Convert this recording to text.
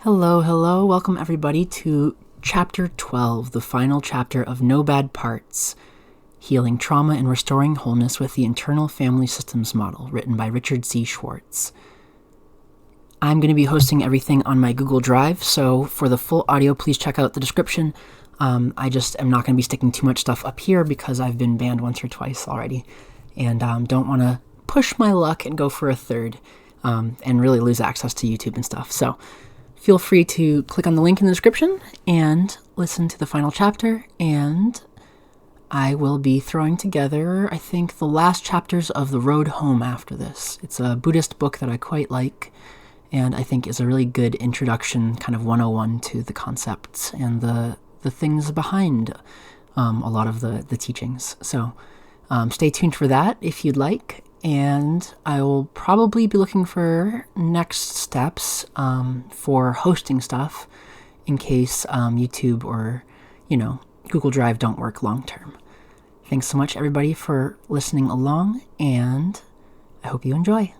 Hello. Welcome everybody to Chapter 12, the final chapter of No Bad Parts, Healing Trauma and Restoring Wholeness with the Internal Family Systems Model, written by Richard C. Schwartz. I'm going to be hosting everything on my Google Drive, so for the full audio, please check out the description. I just am not going to be sticking too much stuff up here because I've been banned once or twice already, and don't want to push my luck and go for a third, and really lose access to YouTube and stuff. So feel free to click on the link in the description and listen to the final chapter, and I will be throwing together, I think, the last chapters of The Road Home after this. It's a Buddhist book that I quite like, and I think is a really good introduction, kind of 101 to the concepts and the things behind a lot of the teachings. So stay tuned for that if you'd like. And I will probably be looking for next steps for hosting stuff in case YouTube or, Google Drive don't work long term. Thanks so much, everybody, for listening along, and I hope you enjoy.